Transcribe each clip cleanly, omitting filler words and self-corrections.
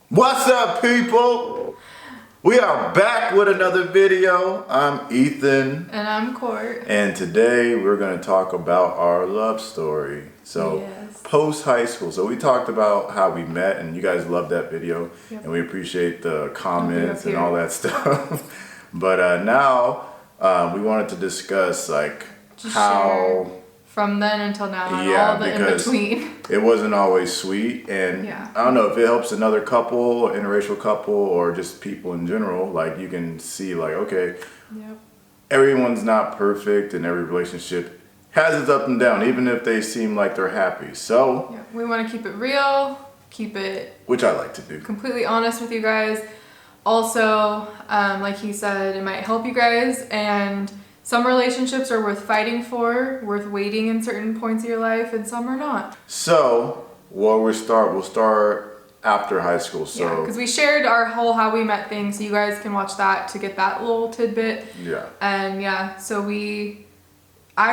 What's up, people? We are back with another video. I'm Ethan. And I'm Court. And today we're going to talk about our love story. So, Yes. post high school. So, we talked about how we met, and you guys loved that video. Yep. And we appreciate the comments and all that stuff. But now we wanted to discuss, Just how. share from then until now and all the in between. It wasn't always sweet, and I don't know if it helps another couple, interracial couple, or just people in general. Like, you can see, okay, everyone's not perfect, and every relationship has its up and down, even if they seem like they're happy. So we want to keep it real, keep it, which I like to do, completely honest with you guys. Also, like he said, it might help you guys, and some relationships are worth fighting for, worth waiting in certain points of your life, and some are not. So, we'll start after high school. So, because we shared our whole how we met thing, so you guys can watch that to get that little tidbit. And I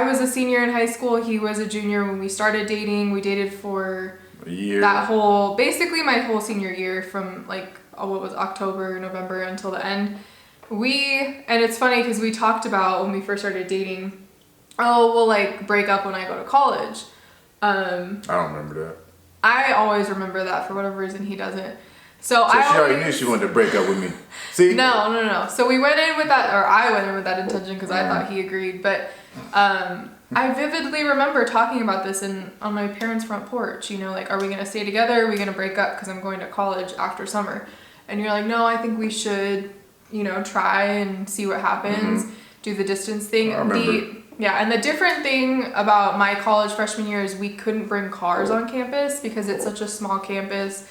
was a senior in high school. He was a junior when we started dating. We dated for a year. Basically my whole senior year, from October, November until the end. And it's funny because we talked about when we first started dating, we'll break up when I go to college. I don't remember that. I always remember that for whatever reason. He doesn't. She already knew she wanted to break up with me. See? No. So we went in with that, or I went in with that intention because I thought he agreed. But I vividly remember talking about this on my parents' front porch. Are we going to stay together? Are we going to break up because I'm going to college after summer? And you're like, no, I think we should, try and see what happens. Do the distance thing. I remember. And the different thing about my college freshman year is we couldn't bring cars on campus because it's such a small campus.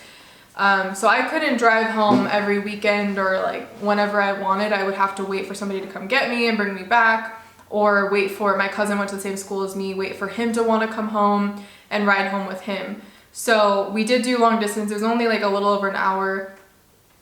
So I couldn't drive home every weekend or whenever I wanted. I would have to wait for somebody to come get me and bring me back, or wait for my cousin went to the same school as me, wait for him to want to come home and ride home with him. So we did do long distance. It was only a little over an hour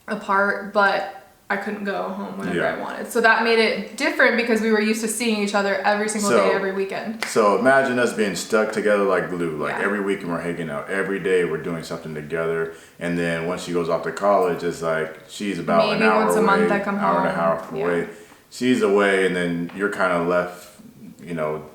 apart, but I couldn't go home whenever I wanted. So that made it different because we were used to seeing each other every single day, every weekend. So imagine us being stuck together like glue. Every weekend we're hanging out. Every day we're doing something together. And then once she goes off to college, it's she's about maybe an hour once away. A month I come hour home. and a half away. She's away, and then you're kind of left,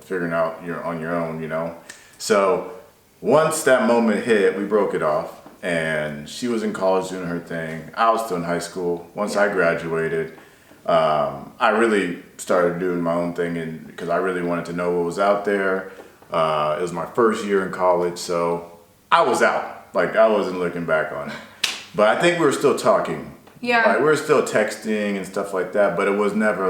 figuring out you're on your own, So once that moment hit, we broke it off. And she was in college doing her thing. I was still in high school. Once I graduated, I really started doing my own thing, and because I really wanted to know what was out there. It was my first year in college, so I was out. I wasn't looking back on it. But I think we were still talking. Yeah. We were still texting and stuff like that, but it was never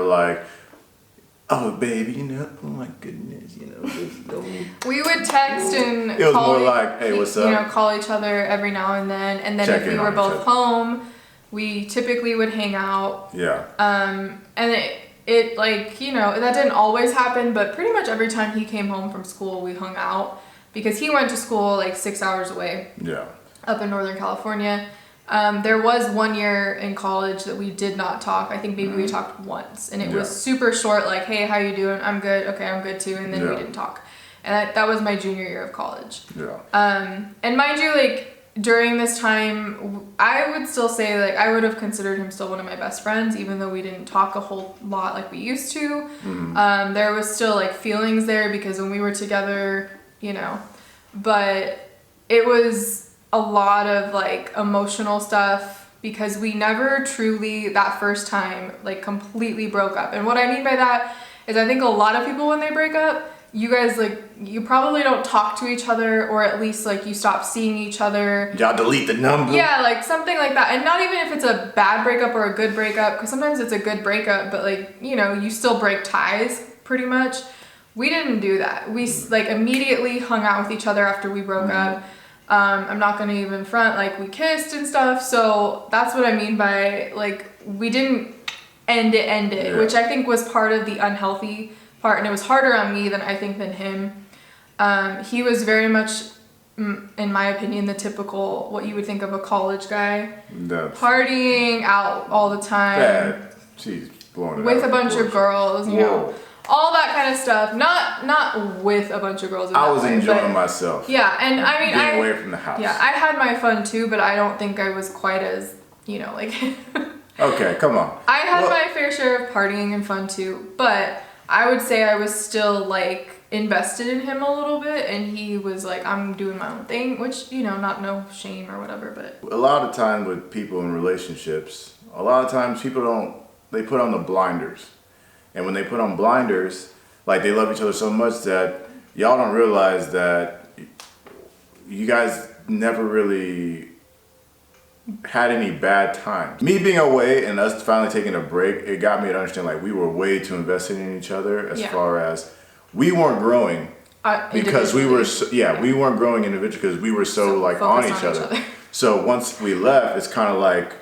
oh, baby, oh my goodness, just don't. We would text and it was more hey, what's up? Call each other every now and then. And then if we were both home, we typically would hang out. Yeah. And it that didn't always happen, but pretty much every time he came home from school, we hung out because he went to school 6 hours away. Yeah. Up in Northern California. There was 1 year in college that we did not talk. I think maybe we talked once, and it was super short. Hey, how you doing? I'm good. Okay, I'm good too. And then we didn't talk. And that was my junior year of college. Yeah. And mind you, during this time, I would still say I would have considered him still one of my best friends, even though we didn't talk a whole lot like we used to. There was still feelings there because when we were together, but it was a lot of emotional stuff because we never truly that first time completely broke up. And what I mean by that is I think a lot of people when they break up, you guys you probably don't talk to each other, or at least you stop seeing each other. Y'all delete the number. Yeah, something like that. And not even if it's a bad breakup or a good breakup, because sometimes it's a good breakup, but you still break ties pretty much. We didn't do that. We immediately hung out with each other after we broke up. I'm not gonna even front, we kissed and stuff. So that's what I mean by we didn't end it, which I think was part of the unhealthy part, and it was harder on me than him. He was very much, in my opinion, the typical what you would think of a college guy, partying out all the time. Bad. She's blowing it with out a bunch of girls, all that kind of stuff. Not with a bunch of girls. I was enjoying myself. Yeah, and I mean, being away from the house. Yeah, I had my fun too, but I don't think I was quite as, like. Okay, come on. I had my fair share of partying and fun too, but I would say I was still like invested in him a little bit, and he was like, I'm doing my own thing, which, not no shame or whatever, but. A lot of time with people in relationships, a lot of times people they put on the blinders. And when they put on blinders, like they love each other so much that y'all don't realize that you guys never really had any bad times. Me being away and us finally taking a break, it got me to understand like we were way too invested in each other as far as we weren't growing because we were we weren't growing individually because we were so like on each other. So once we left, it's kind of like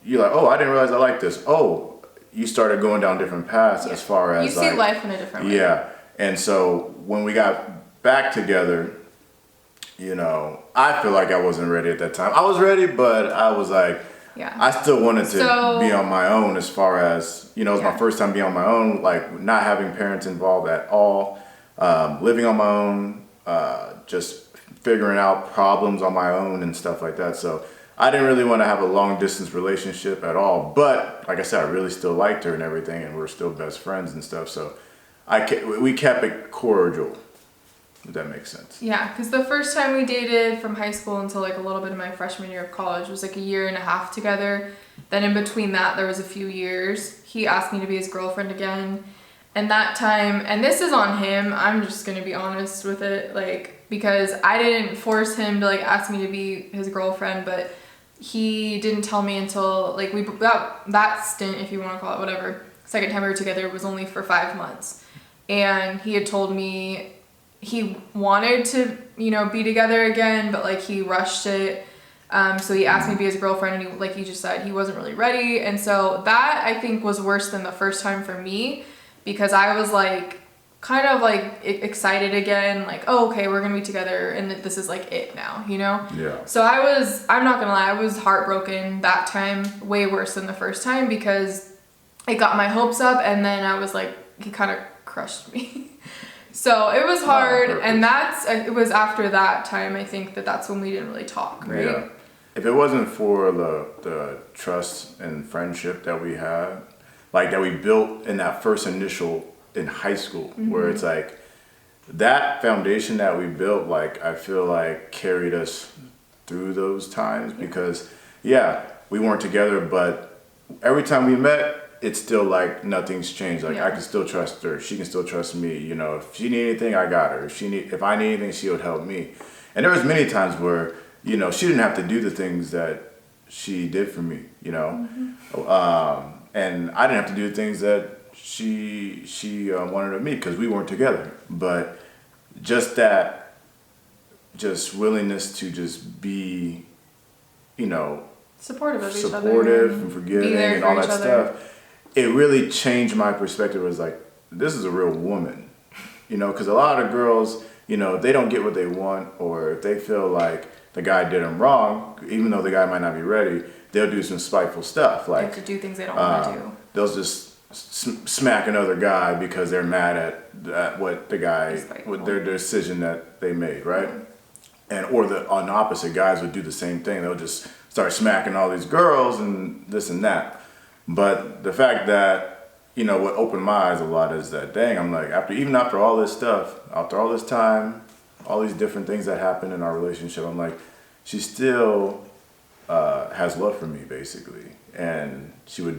you're like, oh, I didn't realize I liked this. Oh, you started going down different paths as far as you see life in a different way. Yeah, and so when we got back together, I feel like I wasn't ready at that time. I was ready, but I was like, I still wanted to be on my own as far as, it was my first time being on my own, like not having parents involved at all, living on my own, just figuring out problems on my own and stuff like that. So I didn't really want to have a long distance relationship at all. But like I said, I really still liked her and everything, and we're still best friends and stuff. So we kept it cordial. If that makes sense. Yeah, because the first time we dated from high school until like a little bit of my freshman year of college was like a year and a half together. Then in between that, there was a few years. He asked me to be his girlfriend again. And that time, and this is on him, I'm just going to be honest with it, like, because I didn't force him to like ask me to be his girlfriend, but he didn't tell me until like that stint, if you want to call it whatever, second time we were together was only for 5 months. And he had told me he wanted to, be together again, but like he rushed it. So he asked me to be his girlfriend, and he, like you just said, he wasn't really ready. And so that I think was worse than the first time for me, because I was like kind of like excited again, like, oh, okay, we're gonna be together and this is like it now, Yeah. So I'm not gonna lie, I was heartbroken that time, way worse than the first time, because it got my hopes up, and then I was like, he kind of crushed me. So it was hard, and it was after that time, I think that's when we didn't really talk, right? Yeah. If it wasn't for the trust and friendship that we had, like that we built in that first initial in high school, where it's like that foundation that we built, like I feel like carried us through those times, because we weren't together, but every time we met, it's still like nothing's changed. Like I can still trust her. She can still trust me. If she need anything, I got her. If I need anything, she would help me. And there was many times where, she didn't have to do the things that she did for me, and I didn't have to do the things that she wanted of me, because we weren't together. But just willingness to just be, supportive of each other, supportive and forgiving and all that stuff. It really changed my perspective. It was like, this is a real woman, because a lot of girls, they don't get what they want, or if they feel like the guy did them wrong, even though the guy might not be ready, they'll do some spiteful stuff. Like, they have to do things they don't want to do. They'll just smack another guy because they're mad at what the guy, with their decision that they made, right? And on the opposite, guys would do the same thing. They'll just start smacking all these girls and this and that. But the fact that, what opened my eyes a lot is that, dang, I'm like, after all this stuff, after all this time, all these different things that happened in our relationship, I'm like, she still has love for me, basically. And she would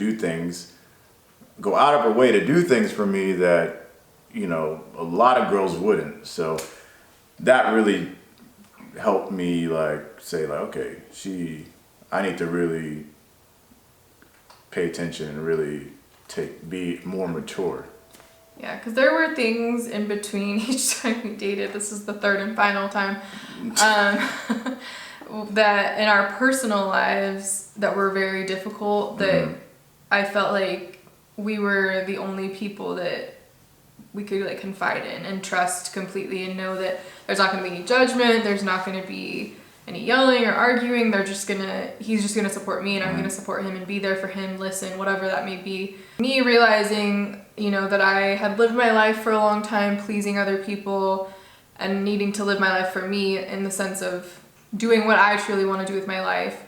go out of her way to do things for me that, a lot of girls wouldn't. So that really helped me say okay, I need to really pay attention and really be more mature. Yeah, because there were things in between each time we dated. This is the third and final time. That in our personal lives that were very difficult, that I felt like we were the only people that we could confide in and trust completely, and know that there's not going to be any judgment, there's not going to be any yelling or arguing. He's just gonna support me, and I'm gonna support him and be there for him, listen, whatever that may be. Me realizing, that I had lived my life for a long time pleasing other people and needing to live my life for me in the sense of doing what I truly want to do with my life,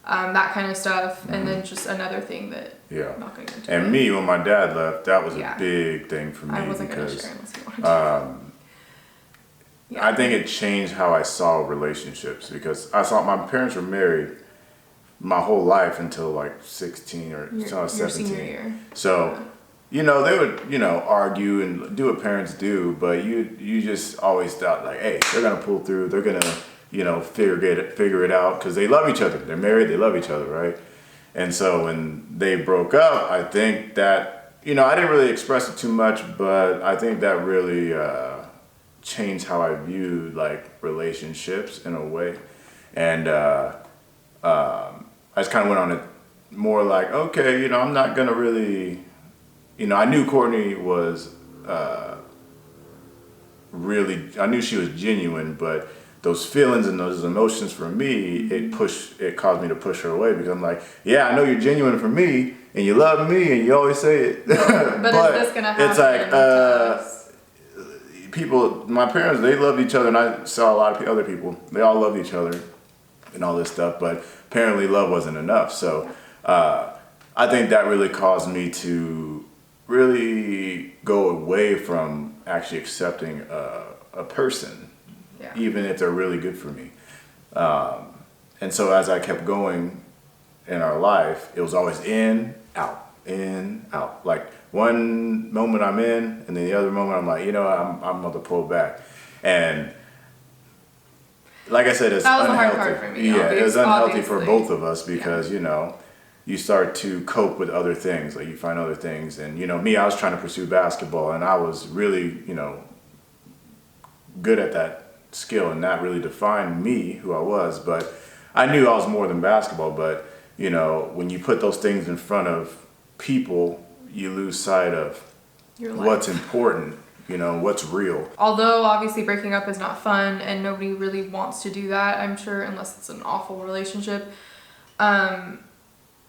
that kind of stuff. And then just another thing that I'm not going to get into. And me, when my dad left, that was a big thing for me. I wasn't going to share unless you wanted to. I think it changed how I saw relationships, because my parents were married my whole life until like 16 or until I was 17. Senior year. So, they would, argue and do what parents do, but you just always thought like, hey, they're going to pull through. They're going to, figure it out, because they love each other. They're married. They love each other. Right. And so when they broke up, I think that, I didn't really express it too much, but I think that really, changed how I viewed like relationships in a way. And I just kind of went on it more like, okay, I'm not gonna really, I knew Courtney was I knew she was genuine, but those feelings and those emotions for me, it caused me to push her away, because I'm like, yeah, I know you're genuine for me and you love me and you always say it, but is this gonna happen? It's like my parents, they loved each other, and I saw a lot of other people. They all loved each other and all this stuff, but apparently love wasn't enough. So I think that really caused me to really go away from actually accepting a person, even if they're really good for me. And so as I kept going in our life, it was always in, out. Like one moment I'm in, and then the other moment I'm like, I'm going to pull back. And like I said, it's that was unhealthy. The hard part for me. Yeah, it was unhealthy for obviously. both of us, because, you start to cope with other things. Like you find other things. And, me, I was trying to pursue basketball, and I was really, good at that skill, and that really defined me, who I was. But I knew I was more than basketball. But, when you put those things in front of people, you lose sight of what's important, what's real. Although obviously breaking up is not fun and nobody really wants to do that, I'm sure, unless it's an awful relationship.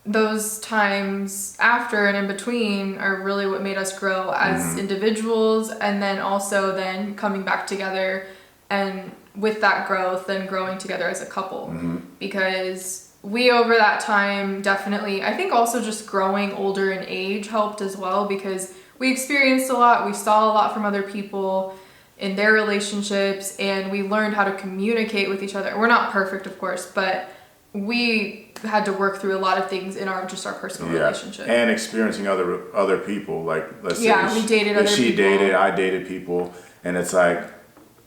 Those times after and in between are really what made us grow as individuals, and then also then coming back together, and with that growth then growing together as a couple. Because we, over that time, definitely, I think also just growing older in age helped as well, because we experienced a lot, we saw a lot from other people in their relationships, and we learned how to communicate with each other. We're not perfect, of course, but we had to work through a lot of things in our personal relationship. And experiencing other people, like let's say we dated other people. She dated, I dated people, and it's like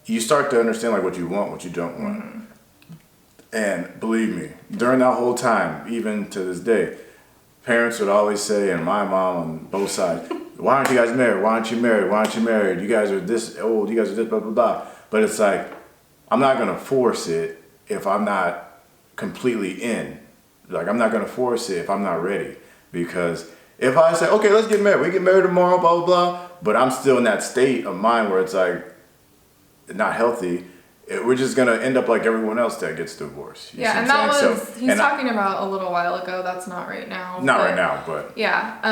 you start to understand like what you want, what you don't want. And believe me, during that whole time, even to this day, parents would always say, and my mom on both sides, why aren't you guys married? Why aren't you married? Why aren't you married? You guys are this old, you guys are this, blah, blah, blah. But it's like, I'm not going to force it if I'm not completely in. Like, I'm not going to force it if I'm not ready. Because if I say, okay, let's get married. We get married tomorrow, blah, blah, blah. But I'm still in that state of mind where it's like, not healthy. We're just going to end up like everyone else that gets divorced. And that was, he's talking about a little while ago. That's not right now. Not right now, but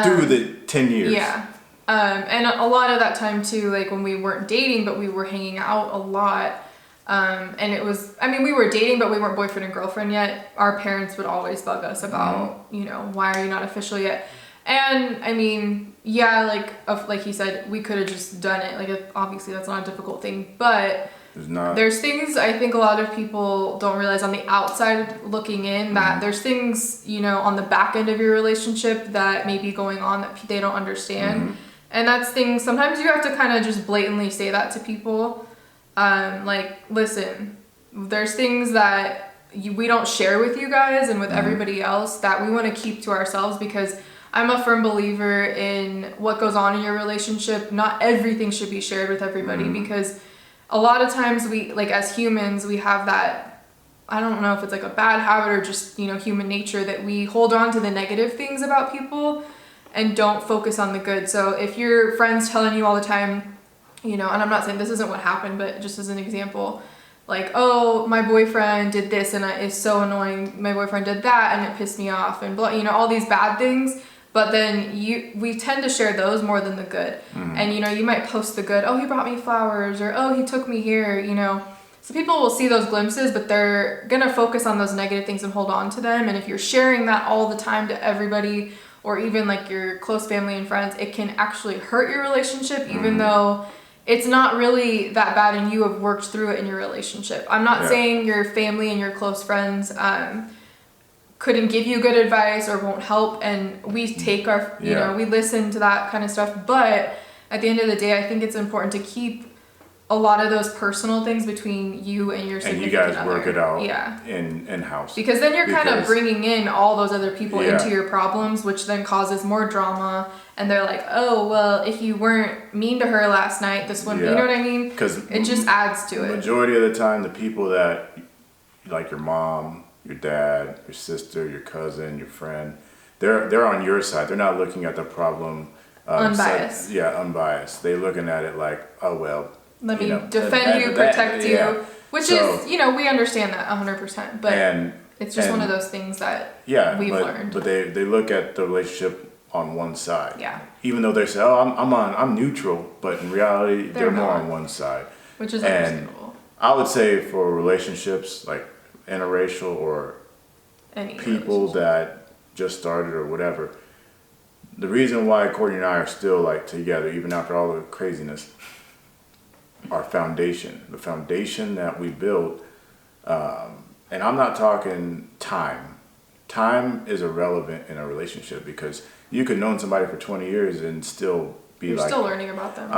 through the 10 years. Yeah. And a lot of that time too, like when we weren't dating, but we were hanging out a lot. And it was, we were dating, but we weren't boyfriend and girlfriend yet. Our parents would always bug us about, why are you not official yet? And like he said, we could have just done it. Like, obviously that's not a difficult thing, but there's things I think a lot of people don't realize on the outside looking in, that there's things, on the back end of your relationship that may be going on that they don't understand. And that's things, sometimes you have to kind of just blatantly say that to people. Like, listen, there's things that we don't share with you guys and with everybody else that we want to keep to ourselves, because I'm a firm believer in what goes on in your relationship. Not everything should be shared with everybody, because a lot of times we, like as humans, we have that, I don't know if it's like a bad habit or just, human nature, that we hold on to the negative things about people and don't focus on the good. So if your friend's telling you all the time, and I'm not saying this isn't what happened, but just as an example, like, oh, my boyfriend did this and it's so annoying. My boyfriend did that and it pissed me off and blah, all these bad things. But then we tend to share those more than the good. And, you might post the good. Oh, he brought me flowers, or, oh, he took me here, So people will see those glimpses, but they're going to focus on those negative things and hold on to them. And if you're sharing that all the time to everybody, or even like your close family and friends, it can actually hurt your relationship, even though it's not really that bad and you have worked through it in your relationship. I'm not saying your family and your close friends couldn't give you good advice or won't help, and we take our, we listen to that kind of stuff. But at the end of the day, I think it's important to keep a lot of those personal things between you and your significant other. And you guys work it out in-house. Because then you're kind of bringing in all those other people into your problems, which then causes more drama. And they're like, oh, well, if you weren't mean to her last night, this wouldn't, you know what I mean? Because it just adds to it. Majority of the time, the people that, like your mom, your dad, your sister, your cousin, your friend, they're on your side. They're not looking at the problem. Unbiased. Unbiased. They're looking at it like, oh, well, let me defend you, protect you, which is, we understand that 100%, but it's just one of those things that we've learned. But they look at the relationship on one side. Yeah. Even though they say, oh, I'm neutral, but in reality, they're more on one side. Which is understandable. I would say for relationships, like interracial or people that just started or whatever, the reason why Courtney and I are still like together, even after all the craziness, our foundation, the foundation that we built, and I'm not talking time. Time is irrelevant in a relationship because you could know somebody for 20 years and still be You're still learning about them.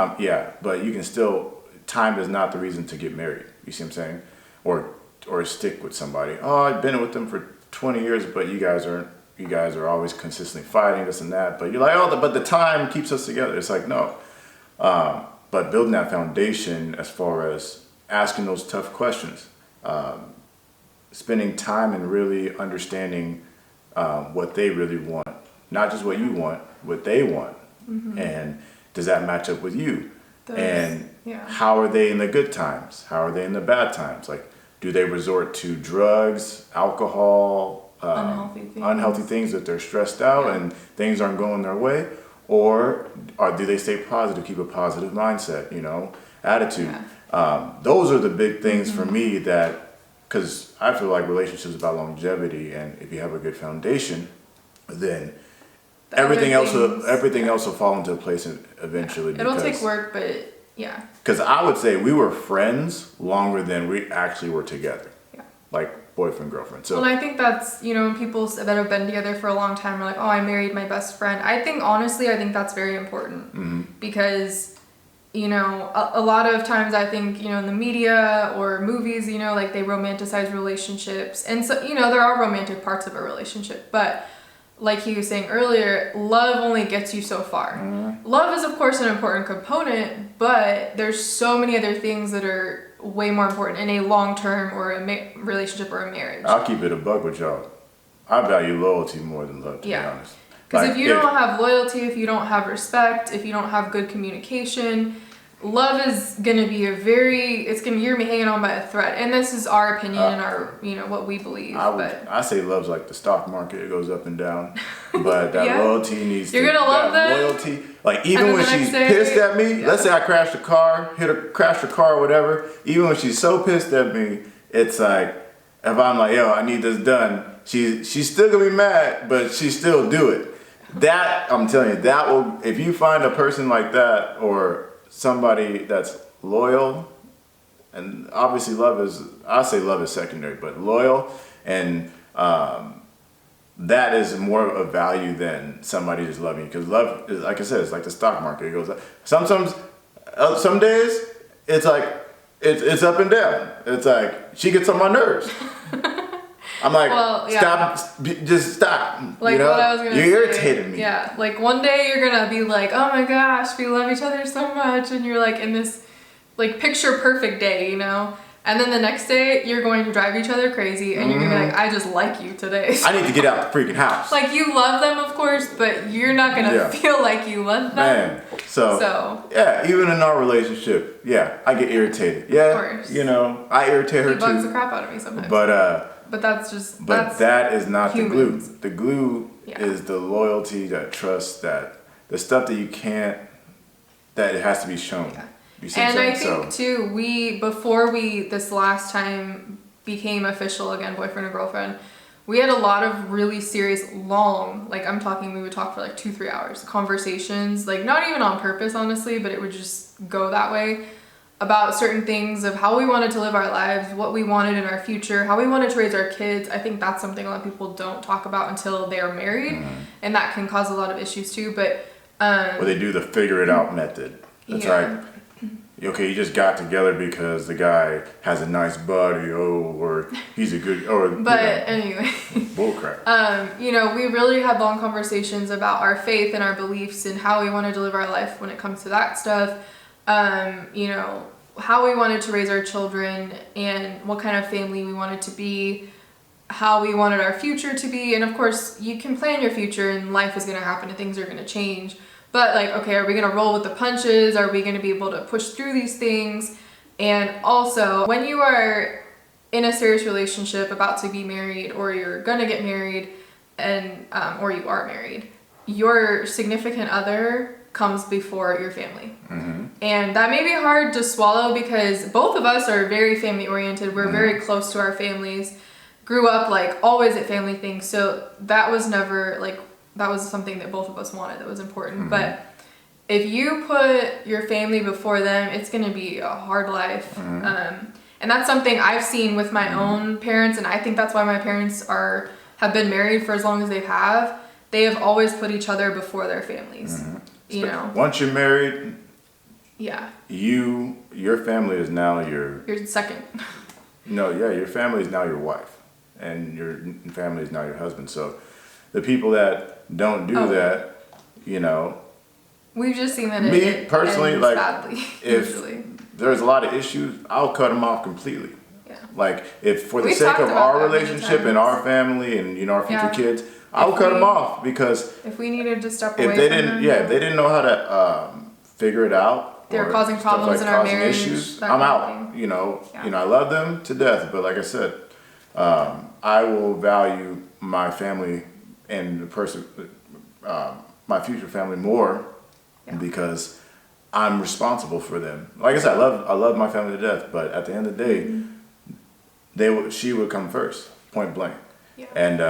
But you can still, time is not the reason to get married. You see what I'm saying? Or stick with somebody. Oh, I've been with them for 20 years, but you guys are always consistently fighting this and that. But you're like, oh, but the time keeps us together. It's like, no. But building that foundation as far as asking those tough questions, spending time and really understanding what they really want, not just what you want, what they want. And does that match up with you? How are they in the good times? How are they in the bad times? Like, do they resort to drugs, alcohol, unhealthy things that they're stressed out and things aren't going their way? Or do they stay positive, keep a positive mindset, attitude? Those are the big things for me because I feel like relationships about longevity, and if you have a good foundation, then everything else will fall into place eventually. It'll take work, but Because I would say we were friends longer than we actually were together. Like boyfriend, girlfriend. So, and I think that's, when people that have been together for a long time are like, oh, I married my best friend. I think that's very important because, a lot of times I think, in the media or movies, like they romanticize relationships. And so, there are romantic parts of a relationship, but like he was saying earlier, love only gets you so far. Love is, of course, an important component, but there's so many other things that are way more important in a long-term or a relationship or a marriage. I'll keep it a buck with y'all. I value loyalty more than love, to be honest. Because if you don't have loyalty, if you don't have respect, if you don't have good communication, love is going to be you're going to be hanging on by a thread. And this is our opinion and our, what we believe. I say love's like the stock market. It goes up and down. But that loyalty needs You're going to love them. Loyalty. Like, even when she's pissed at me, let's say I crashed a car, crashed a car or whatever, even when she's so pissed at me, it's like, if I'm like, yo, I need this done, she's still going to be mad, but she still do it. That, I'm telling you, that will, if you find a person like that or somebody that's loyal, and obviously love is secondary, but loyal, and that is more of value than somebody just loving you. Because love is, like I said, it's like the stock market. It goes up. Sometimes, some days, it's like, it's up and down. It's like, she gets on my nerves. I'm like, stop, just stop. Like what I was going to say. You irritated me. Yeah, like one day you're going to be like, oh my gosh, we love each other so much. And you're like in this like picture perfect day, And then the next day you're going to drive each other crazy and you're going to be like, I just like you today. So, I need to get out the freaking house. Like you love them, of course, but you're not going to feel like you love them. Man, So yeah, even in our relationship, yeah, I get irritated. Yeah, of course. you know, I irritate her He bugs too. the crap out of me sometimes. But that's just. But that is not humans. the glue. The glue is the loyalty, that trust, that the stuff that you can't, that it has to be shown. Yeah. You see what And I'm I saying? think too, before we this last time became official again, boyfriend and girlfriend, we had a lot of really serious, long, like I'm talking, we would talk for like 2-3 hours, conversations, like not even on purpose, honestly, but it would just go that way, about certain things of how we wanted to live our lives, what we wanted in our future, how we wanted to raise our kids. I think that's something a lot of people don't talk about until they are married, and that can cause a lot of issues too. But or they do the figure it out method. It's like, okay, you just got together because the guy has a nice body, or he's a good, or but anyway, bullcrap. you know, we really had long conversations about our faith and our beliefs and how we wanted to live our life when it comes to that stuff. You know, how we wanted to raise our children and what kind of family we wanted to be, how we wanted our future to be. And of course, you can plan your future and life is going to happen and things are going to change. But like, okay, are we going to roll with the punches? Are we going to be able to push through these things? And also, when you are in a serious relationship, about to be married, or you're going to get married, and or you are married, your significant other comes before your family. And that may be hard to swallow because both of us are very family oriented. We're very close to our families, grew up like always at family things. So that was never like, that was something that both of us wanted, that was important. But if you put your family before them, it's going to be a hard life. And that's something I've seen with my own parents, and I think that's why my parents have been married for as long as they have. They have always put each other before their families. You know, once you're married, yeah, your family is now your second. Your family is now your wife, and your family is now your husband. So the people that don't do that, you know, we've just seen that. Me personally, like, badly, if usually there's a lot of issues, I'll cut them off completely. Yeah. Like, if for the We've sake talked of about our that many relationship and times. our family and, you know, our future Yeah. kids, I'll cut them off, because if we needed to step away if they from didn't, them, if they didn't know how to figure it out, they were or causing stuff problems in our causing marriage, issues, that I'm kind of out. thing. You know, Yeah. I love them to death, but like I said, I will value my family and the person, my future family more, because I'm responsible for them. Like I said, I love my family to death, but at the end of the day, she would come first, point blank. Yeah. And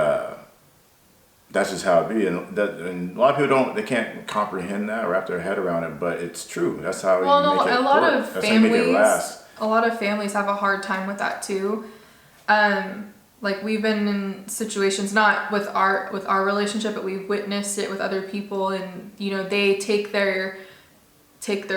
that's just how it be. And a lot of people they can't comprehend that or wrap their head around it, but it's true. That's how you make it a lot work. of That's how you make it families, last. a lot of families have a hard time with that too. Like we've been in situations, not with our relationship, but we've witnessed it with other people, and you know, they take their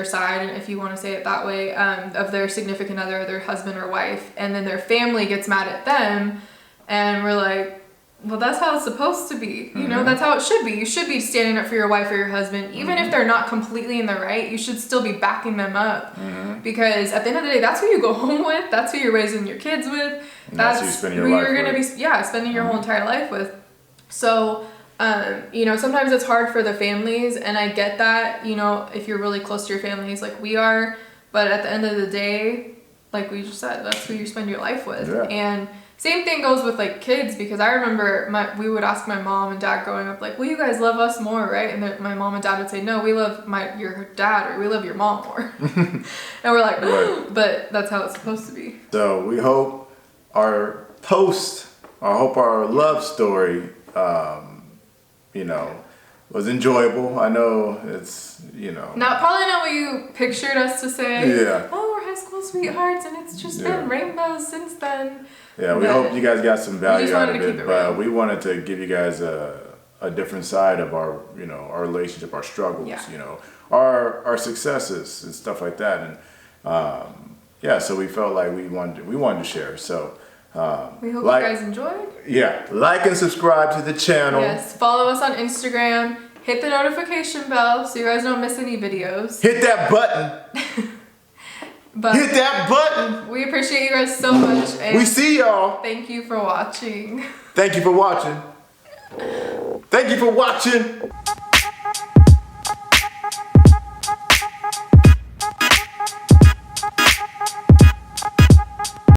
side, if you want to say it that way, of their significant other, their husband or wife, and then their family gets mad at them, and we're like, well, that's how it's supposed to be. You know, that's how it should be. You should be standing up for your wife or your husband. Even if they're not completely in the right, you should still be backing them up. Because at the end of the day, that's who you go home with. That's who you're raising your kids with. That's who you spend your who life you're going to with. be, spending your whole entire life with. So, you know, sometimes it's hard for the families, and I get that, you know, if you're really close to your families like we are. But at the end of the day, like we just said, that's who you spend your life with. Yeah. And same thing goes with like kids, because I remember we would ask my mom and dad growing up, like, well, you guys love us more, right? And then my mom and dad would say, no, we love your dad, or we love your mom more. And we're like, Right. but that's how it's supposed to be. So we hope our love story, you know, was enjoyable. I know it's, you know. Probably not what you pictured us to say. Yeah. Oh, we're high school sweethearts, and it's just been rainbows since then. Yeah, we hope you guys got some value out of wanted to keep it, it but real. we wanted to give you guys a different side of our, you know, our relationship, our struggles, you know, our successes and stuff like that. And so we felt like we wanted to share. So We hope you guys enjoyed. Yeah, like and subscribe to the channel. Yes, follow us on Instagram. Hit the notification bell so you guys don't miss any videos. Hit that button. But Hit that button. we appreciate you guys so much. And We see y'all. thank you for watching. Thank you for watching. Thank you for watching.